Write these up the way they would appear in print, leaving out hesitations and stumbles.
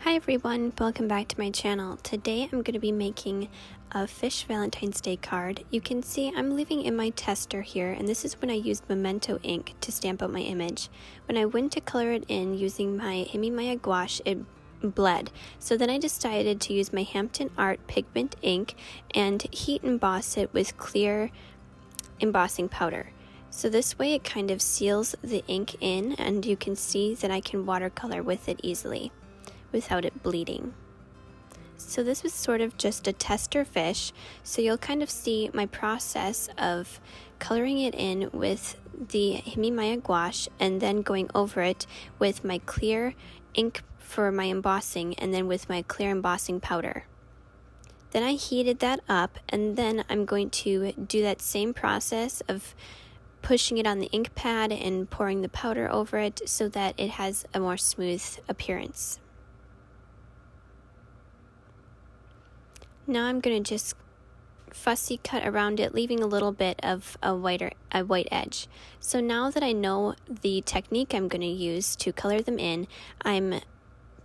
Hi everyone, welcome back to my channel. Today I'm going to be making a fish Valentine's Day card. You can see I'm leaving in my tester here, and this is when I used Memento ink to stamp out my image. When I went to color it in using my Himi gouache, it bled. So then I decided to use my Hampton Art pigment ink and heat emboss it with clear embossing powder. So this way it kind of seals the ink in, and you can see that I can watercolor with it easily without it bleeding. So this was sort of just a tester fish, so you'll kind of see my process of coloring it in with the Himi gouache and then going over it with my clear ink for my embossing and then with my clear embossing powder. Then I heated that up, and then I'm going to do that same process of pushing it on the ink pad and pouring the powder over it so that it has a more smooth appearance. Now I'm going to just fussy cut around it, leaving a little bit of a white edge. So now that I know the technique I'm going to use to color them in, I'm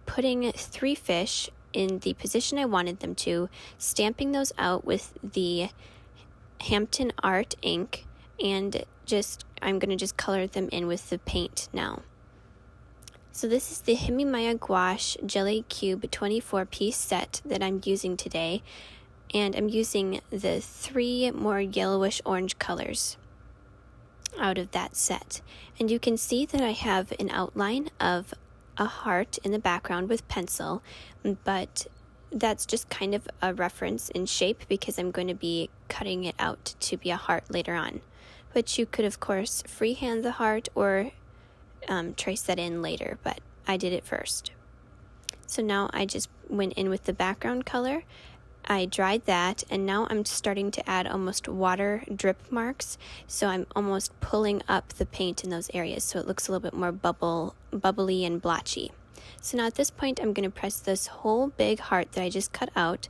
putting 3 fish in the position I wanted them to, stamping those out with the Hampton Art ink, and I'm going to just color them in with the paint now. So this is the Himi gouache Jelly Cube 24-piece set that I'm using today, and I'm using the 3 more yellowish orange colors out of that set. And you can see that I have an outline of a heart in the background with pencil, but that's just kind of a reference in shape because I'm going to be cutting it out to be a heart later on. But you could of course freehand the heart or trace that in later, but I did it first. So now I just went in with the background color, I dried that, and now I'm starting to add almost water drip marks, so I'm almost pulling up the paint in those areas so it looks a little bit more bubbly and blotchy. So now at this point I'm going to press this whole big heart that I just cut out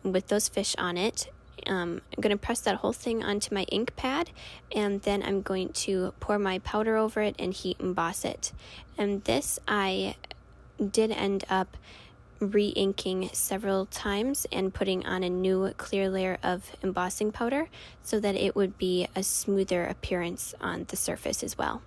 with those fish on it. I'm going to press that whole thing onto my ink pad, and then I'm going to pour my powder over it and heat emboss it. And this I did end up re-inking several times and putting on a new clear layer of embossing powder so that it would be a smoother appearance on the surface as well.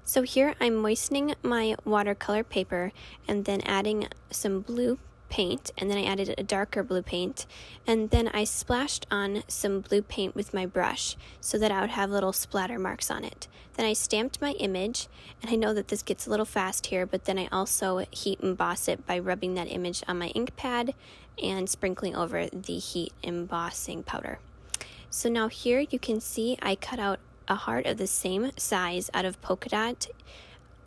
So here I'm moistening my watercolor paper and then adding some blue paint, and then I added a darker blue paint, and then I splashed on some blue paint with my brush so that I would have little splatter marks on it. Then I stamped my image, and I know that this gets a little fast here, but then I also heat emboss it by rubbing that image on my ink pad and sprinkling over the heat embossing powder. So now here you can see I cut out a heart of the same size out of polka dot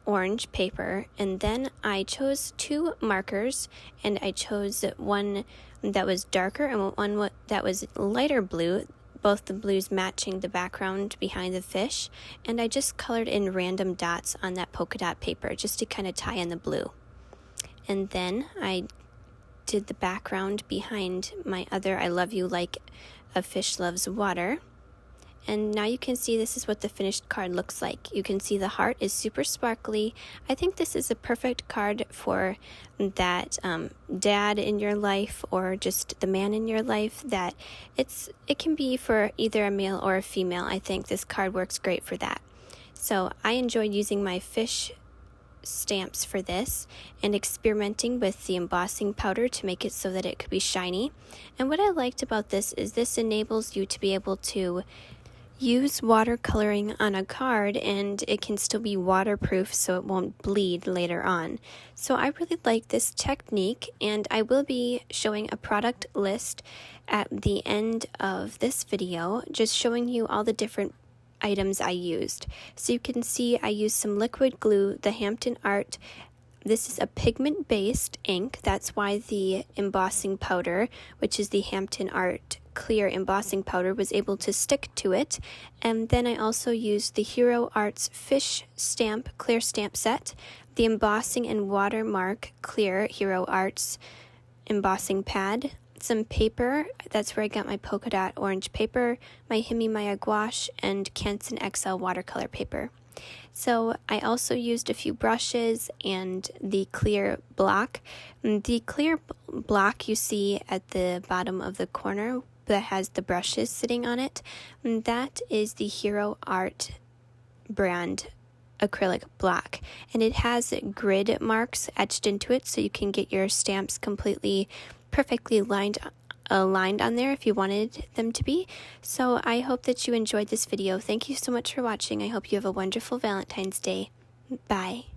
orange paper, and then I chose 2 markers, and I chose one that was darker and one that was lighter blue, both the blues matching the background behind the fish, and I just colored in random dots on that polka dot paper just to kind of tie in the blue. And then I did the background behind my other I love you like a fish loves water. And now you can see this is what the finished card looks like. You can see the heart is super sparkly. I think this is a perfect card for that dad in your life or just the man in your life. That it can be for either a male or a female. I think this card works great for that. So I enjoyed using my fish stamps for this and experimenting with the embossing powder to make it so that it could be shiny. And what I liked about this is this enables you to be able to use watercoloring on a card, and it can still be waterproof so it won't bleed later on. So I really like this technique, and I will be showing a product list at the end of this video, just showing you all the different items I used. So you can see I used some liquid glue, the Hampton Art. This is a pigment-based ink, that's why the embossing powder, which is the Hampton Art clear embossing powder, was able to stick to it. And then I also used the Hero Arts fish stamp clear stamp set, the embossing and watermark clear Hero Arts embossing pad, some paper, that's where I got my polka dot orange paper, my Himi gouache, and Canson XL watercolor paper. So I also used a few brushes and the clear block. The clear block you see at the bottom of the corner that has the brushes sitting on it, that is the Hero Art brand acrylic block, and it has grid marks etched into it so you can get your stamps completely perfectly aligned on there if you wanted them to be. So I hope that you enjoyed this video. Thank you so much for watching. I hope you have a wonderful Valentine's Day. Bye.